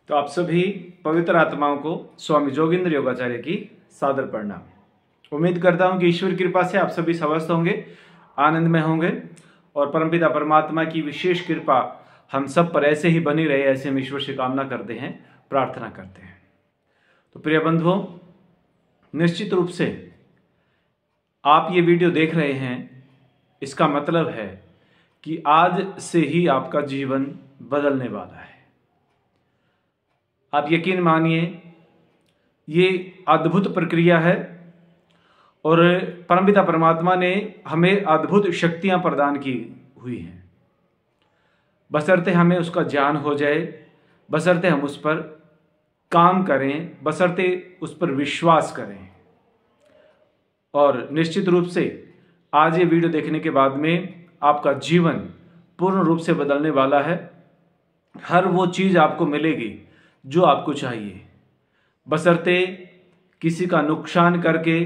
तो आप सभी पवित्र आत्माओं को स्वामी जोगिंद्र योगाचार्य की सादर प्रणाम। उम्मीद करता हूं कि ईश्वर की कृपा से आप सभी स्वस्थ होंगे, आनंद में होंगे और परमपिता परमात्मा की विशेष कृपा हम सब पर ऐसे ही बनी रहे, ऐसे हम ईश्वर से कामना करते हैं, प्रार्थना करते हैं। तो प्रिय बंधुओं, निश्चित रूप से आप ये वीडियो देख रहे हैं, इसका मतलब है कि आज से ही आपका जीवन बदलने वाला है। आप यकीन मानिए, ये अद्भुत प्रक्रिया है और परमपिता परमात्मा ने हमें अद्भुत शक्तियां प्रदान की हुई हैं, बशर्ते हमें उसका ज्ञान हो जाए, बशर्ते हम उस पर काम करें, बशर्ते उस पर विश्वास करें। और निश्चित रूप से आज ये वीडियो देखने के बाद में आपका जीवन पूर्ण रूप से बदलने वाला है। हर वो चीज़ आपको मिलेगी जो आपको चाहिए, बशर्ते किसी का नुकसान करके,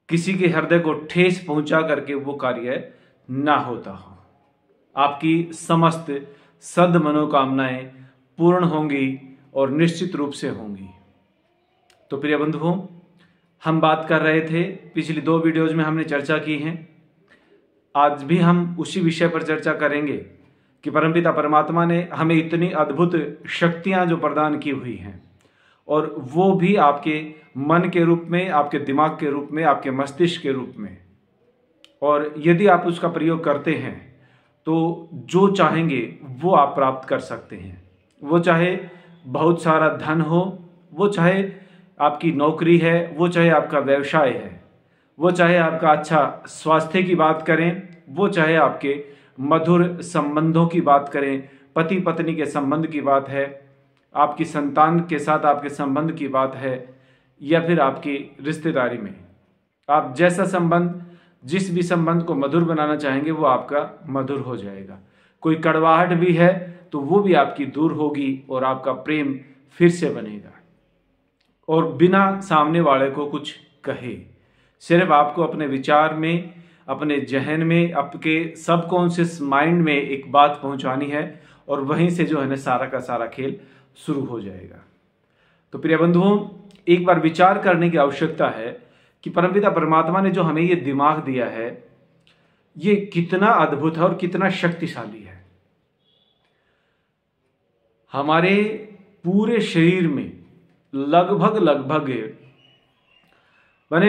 किसी के हृदय को ठेस पहुंचा करके वो कार्य ना होता हो। आपकी समस्त सद मनोकामनाएं पूर्ण होंगी और निश्चित रूप से होंगी। तो प्रिय बंधुओं, हम बात कर रहे थे, पिछली 2 वीडियोज में हमने चर्चा की है, आज भी हम उसी विषय पर चर्चा करेंगे कि परमपिता परमात्मा ने हमें इतनी अद्भुत शक्तियां जो प्रदान की हुई हैं, और वो भी आपके मन के रूप में, आपके दिमाग के रूप में, आपके मस्तिष्क के रूप में। और यदि आप उसका प्रयोग करते हैं तो जो चाहेंगे वो आप प्राप्त कर सकते हैं। वो चाहे बहुत सारा धन हो, वो चाहे आपकी नौकरी है, वो चाहे आपका व्यवसाय है, वो चाहे आपका अच्छा स्वास्थ्य की बात करें, वो चाहे आपके मधुर संबंधों की बात करें, पति पत्नी के संबंध की बात है, आपकी संतान के साथ आपके संबंध की बात है, या फिर आपकी रिश्तेदारी में आप जैसा संबंध, जिस भी संबंध को मधुर बनाना चाहेंगे वो आपका मधुर हो जाएगा। कोई कड़वाहट भी है तो वो भी आपकी दूर होगी और आपका प्रेम फिर से बनेगा। और बिना सामने वाले को कुछ कहे, सिर्फ आपको अपने विचार में, अपने जहन में, आपके सबकॉन्शियस माइंड में एक बात पहुंचानी है और वहीं से जो है ना सारा का सारा खेल शुरू हो जाएगा। तो प्रिय बंधुओं, एक बार विचार करने की आवश्यकता है कि परमपिता परमात्मा ने जो हमें ये दिमाग दिया है, ये कितना अद्भुत है और कितना शक्तिशाली है। हमारे पूरे शरीर में लगभग माने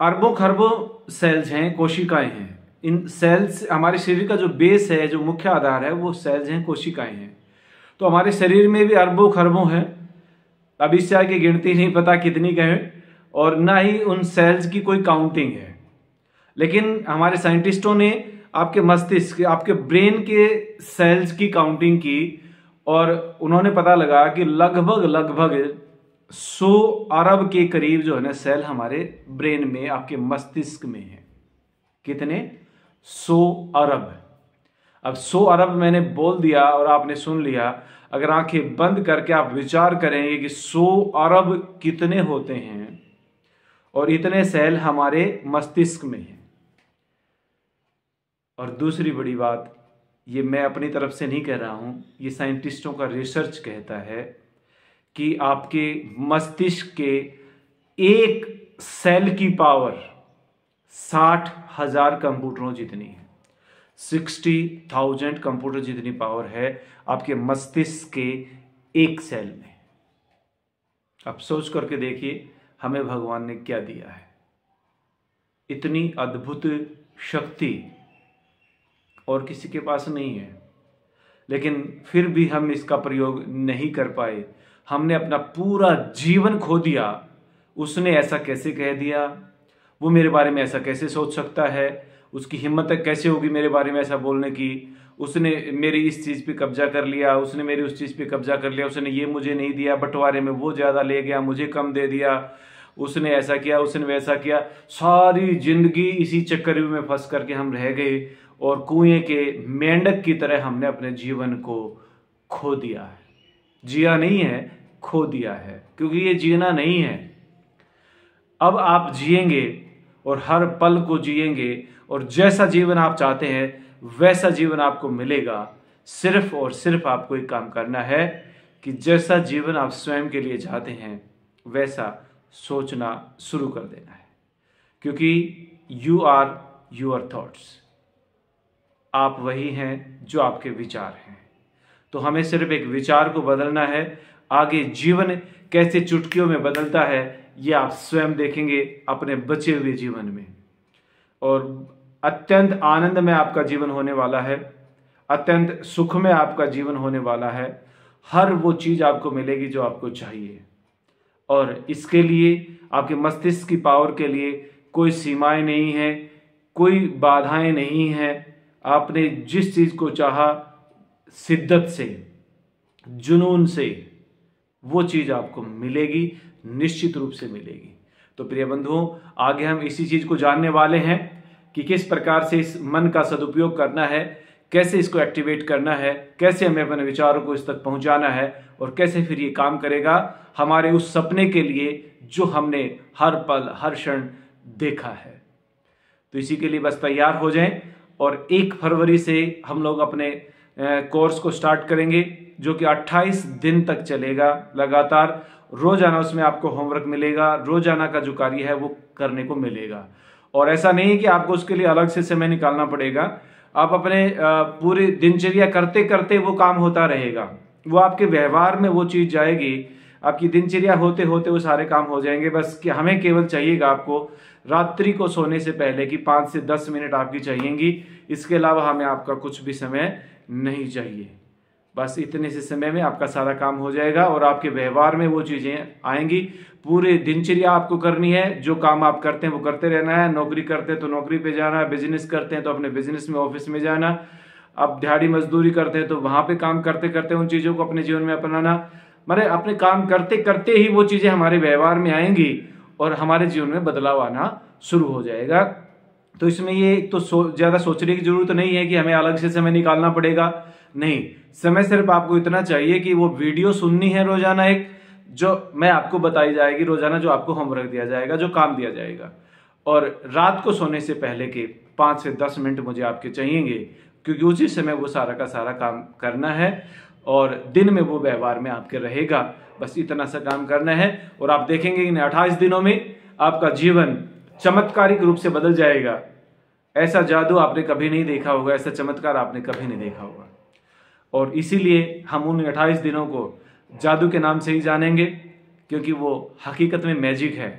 अरबों खरबों सेल्स हैं, कोशिकाएं हैं। इन सेल्स, हमारे शरीर का जो बेस है, जो मुख्य आधार है, वो सेल्स हैं, कोशिकाएं हैं। तो हमारे शरीर में भी अरबों खरबों हैं। अब इससे आगे गिनती नहीं पता कितनी कहें, और ना ही उन सेल्स की कोई काउंटिंग है। लेकिन हमारे साइंटिस्टों ने आपके मस्तिष्क, आपके ब्रेन के सेल्स की काउंटिंग की और उन्होंने पता लगा कि लगभग 100 अरब के करीब जो है ना सेल हमारे ब्रेन में, आपके मस्तिष्क में है। कितने? 100 अरब। अब 100 अरब मैंने बोल दिया और आपने सुन लिया। अगर आंखें बंद करके आप विचार करेंगे कि 100 अरब कितने होते हैं, और इतने सेल हमारे मस्तिष्क में हैं। और दूसरी बड़ी बात, ये मैं अपनी तरफ से नहीं कह रहा हूं, ये साइंटिस्टों का रिसर्च कहता है कि आपके मस्तिष्क के एक सेल की पावर 60,000 कंप्यूटरों जितनी है। 60,000 कंप्यूटर जितनी पावर है आपके मस्तिष्क के एक सेल में। अब सोच करके देखिए हमें भगवान ने क्या दिया है। इतनी अद्भुत शक्ति और किसी के पास नहीं है, लेकिन फिर भी हम इसका प्रयोग नहीं कर पाए। हमने अपना पूरा जीवन खो दिया। उसने ऐसा कैसे कह दिया, वो मेरे बारे में ऐसा कैसे सोच सकता है, उसकी हिम्मत कैसे होगी मेरे बारे में ऐसा बोलने की, उसने मेरी इस चीज़ पे कब्जा कर लिया, उसने मेरी उस चीज़ पे कब्जा कर लिया, उसने ये मुझे नहीं दिया, बंटवारे में वो ज़्यादा ले गया, मुझे कम दे दिया, उसने ऐसा किया, उसने वैसा किया। सारी जिंदगी इसी चक्कर में फंस करके हम रह गए और कुएं के मेंढक की तरह हमने अपने जीवन को खो दिया है। जिया नहीं है, खो दिया है, क्योंकि ये जीना नहीं है। अब आप जिएंगे और हर पल को जिएंगे, और जैसा जीवन आप चाहते हैं वैसा जीवन आपको मिलेगा। सिर्फ और सिर्फ आपको एक काम करना है कि जैसा जीवन आप स्वयं के लिए चाहते हैं वैसा सोचना शुरू कर देना है, क्योंकि यू आर योर थॉट्स। आप वही हैं जो आपके विचार हैं। तो हमें सिर्फ एक विचार को बदलना है। आगे जीवन कैसे चुटकियों में बदलता है ये आप स्वयं देखेंगे अपने बचे हुए जीवन में, और अत्यंत आनंद में आपका जीवन होने वाला है, अत्यंत सुख में आपका जीवन होने वाला है। हर वो चीज आपको मिलेगी जो आपको चाहिए, और इसके लिए आपके मस्तिष्क की पावर के लिए कोई सीमाएं नहीं है, कोई बाधाएं नहीं है। आपने जिस चीज को चाहा शिद्दत से, जुनून से, वो चीज आपको मिलेगी, निश्चित रूप से मिलेगी। तो प्रिय बंधुओं, आगे हम इसी चीज को जानने वाले हैं कि किस प्रकार से इस मन का सदुपयोग करना है, कैसे इसको एक्टिवेट करना है, कैसे हमें अपने विचारों को इस तक पहुंचाना है, और कैसे फिर ये काम करेगा हमारे उस सपने के लिए जो हमने हर पल हर क्षण देखा है। तो इसी के लिए बस तैयार हो जाएं, और 1 फरवरी से हम लोग अपने कोर्स को स्टार्ट करेंगे, जो कि 28 दिन तक चलेगा लगातार। रोजाना उसमें आपको होमवर्क मिलेगा, रोजाना का जो कार्य है वो करने को मिलेगा। और ऐसा नहीं है कि आपको उसके लिए अलग से समय निकालना पड़ेगा। आप अपने पूरी दिनचर्या करते करते वो काम होता रहेगा, वो आपके व्यवहार में वो चीज जाएगी। आपकी दिनचर्या होते होते वो सारे काम हो जाएंगे। बस कि हमें केवल चाहिएगा आपको रात्रि को सोने से पहले कि 5 से 10 मिनट आपकी चाहिएंगी। इसके अलावा हमें आपका कुछ भी समय नहीं चाहिए। बस इतने से समय में आपका सारा काम हो जाएगा, और आपके व्यवहार में वो चीजें आएंगी। पूरे दिनचर्या आपको करनी है, जो काम आप करते हैं वो करते रहना है। नौकरी करते हैं तो नौकरी पे जाना, बिजनेस करते हैं तो अपने बिजनेस में, ऑफिस में जाना, आप दिहाड़ी मजदूरी करते हैं तो वहां पे काम करते करते उन चीजों को अपने जीवन में अपनाना। माने अपने काम करते करते ही वो चीजें हमारे व्यवहार में आएंगी और हमारे जीवन में बदलाव आना शुरू हो जाएगा। तो इसमें ये तो ज्यादा सोचने की जरूरत नहीं है कि हमें अलग से समय निकालना पड़ेगा। नहीं, समय सिर्फ आपको इतना चाहिए कि वो वीडियो सुननी है रोजाना, एक जो मैं आपको बताई जाएगी रोजाना, जो आपको होमवर्क दिया जाएगा, जो काम दिया जाएगा। और रात को सोने से पहले के 5 से 10 मिनट मुझे आपके चाहिएंगे, क्योंकि उसी समय वो सारा का सारा काम करना है, और दिन में वो व्यवहार में आपके रहेगा। बस इतना सा काम करना है, और आप देखेंगे इन 28 दिनों में आपका जीवन चमत्कारिक रूप से बदल जाएगा। ऐसा जादू आपने कभी नहीं देखा होगा, ऐसा चमत्कार आपने कभी नहीं देखा होगा। और इसीलिए हम उन 28 दिनों को जादू के नाम से ही जानेंगे, क्योंकि वो हकीकत में मैजिक है,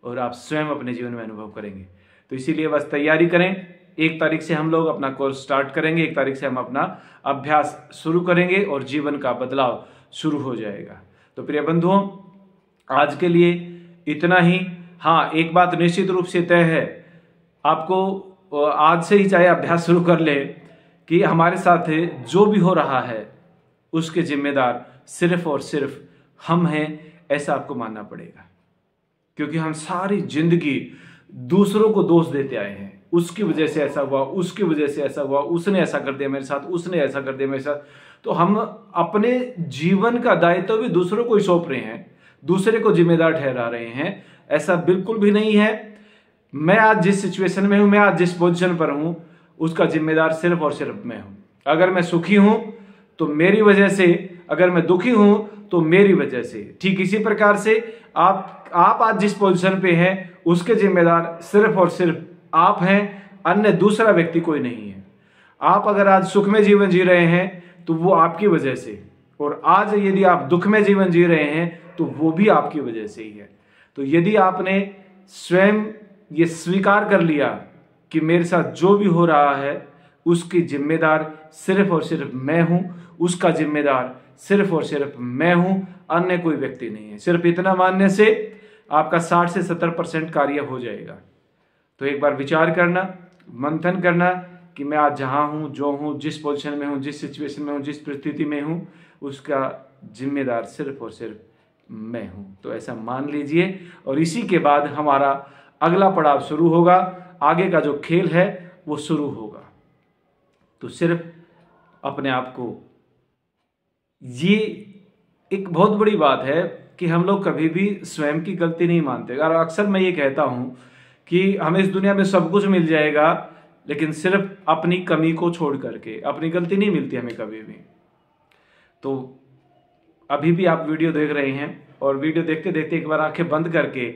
और आप स्वयं अपने जीवन में अनुभव करेंगे। तो इसीलिए बस तैयारी करें। 1 तारीख से हम लोग अपना कोर्स स्टार्ट करेंगे, 1 तारीख से हम अपना अभ्यास शुरू करेंगे, और जीवन का बदलाव शुरू हो जाएगा। तो प्रिय बंधुओं, आज के लिए इतना ही। हाँ, एक बात निश्चित रूप से तय है, आपको आज से ही चाहे अभ्यास शुरू कर ले कि हमारे साथ जो भी हो रहा है उसके जिम्मेदार सिर्फ और सिर्फ हम हैं, ऐसा आपको मानना पड़ेगा। क्योंकि हम सारी जिंदगी दूसरों को दोष देते आए हैं, उसकी वजह से ऐसा हुआ, उसकी वजह से ऐसा हुआ, उसने ऐसा कर दिया मेरे साथ, उसने ऐसा कर दिया मेरे साथ। तो हम अपने जीवन का दायित्व भी दूसरों को ही सौंप रहे हैं, दूसरे को जिम्मेदार ठहरा रहे हैं। ऐसा बिल्कुल भी नहीं है। मैं आज जिस सिचुएशन में हूं, मैं आज जिस पोजीशन पर हूं, उसका जिम्मेदार सिर्फ और सिर्फ मैं हूं। अगर मैं सुखी हूं तो मेरी वजह से, अगर मैं दुखी हूं तो मेरी वजह से। ठीक इसी प्रकार से आप आज जिस पोजीशन पे हैं उसके जिम्मेदार सिर्फ और सिर्फ आप हैं, अन्य दूसरा व्यक्ति कोई नहीं है। आप अगर आज सुख में जीवन जी रहे हैं तो वो आपकी वजह से, और आज यदि आप दुख में जीवन जी रहे हैं तो वो भी आपकी वजह से ही है। तो यदि आपने स्वयं ये स्वीकार कर लिया कि मेरे साथ जो भी हो रहा है उसकी जिम्मेदार सिर्फ और सिर्फ मैं हूं, उसका जिम्मेदार सिर्फ और सिर्फ मैं हूं, अन्य कोई व्यक्ति नहीं है, सिर्फ इतना मानने से आपका 60 से 70% कार्य हो जाएगा। तो एक बार विचार करना, मंथन करना कि मैं आज जहां हूं, जो हूं, जिस पोजीशन में हूं, जिस सिचुएशन में हूं, जिस परिस्थिति में हूं, उसका जिम्मेदार सिर्फ और सिर्फ मैं हूं। तो ऐसा मान लीजिए, और इसी के बाद हमारा अगला पड़ाव शुरू होगा, आगे का जो खेल है वो शुरू होगा। तो सिर्फ अपने आप को, ये एक बहुत बड़ी बात है कि हम लोग कभी भी स्वयं की गलती नहीं मानते। और अक्सर मैं ये कहता हूं कि हमें इस दुनिया में सब कुछ मिल जाएगा, लेकिन सिर्फ अपनी कमी को छोड़ करके, अपनी गलती नहीं मिलती हमें कभी भी। तो अभी भी आप वीडियो देख रहे हैं और वीडियो देखते देखते एक बार आंखें बंद करके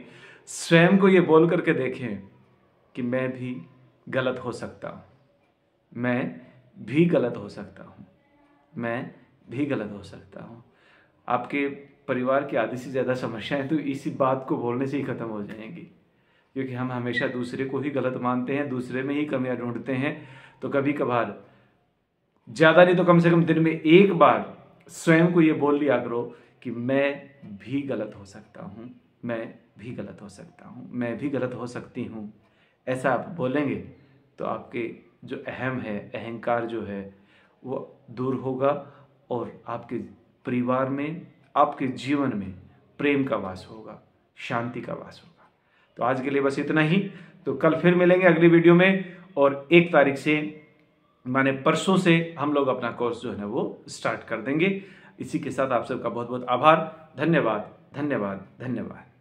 स्वयं को ये बोल करके देखें कि मैं भी गलत हो सकता हूँ, मैं भी गलत हो सकता हूँ, मैं भी गलत हो सकता हूँ। आपके परिवार की आधी से ज़्यादा समस्याएं तो इसी बात को बोलने से ही ख़त्म हो जाएंगी, क्योंकि हम हमेशा दूसरे को ही गलत मानते हैं, दूसरे में ही कमियां ढूंढते हैं। तो कभी कभार, ज़्यादा नहीं तो कम से कम दिन में एक बार स्वयं को ये बोल लिया करो कि मैं भी गलत हो सकता हूँ, मैं भी गलत हो सकता हूँ, मैं भी गलत हो सकती हूँ। ऐसा आप बोलेंगे तो आपके जो अहम है, अहंकार जो है वो दूर होगा और आपके परिवार में, आपके जीवन में प्रेम का वास होगा, शांति का वास होगा। तो आज के लिए बस इतना ही। तो कल फिर मिलेंगे अगली वीडियो में, और 1 तारीख से माने परसों से हम लोग अपना कोर्स जो है ना वो स्टार्ट कर देंगे। इसी के साथ आप सबका बहुत बहुत आभार, धन्यवाद, धन्यवाद, धन्यवाद।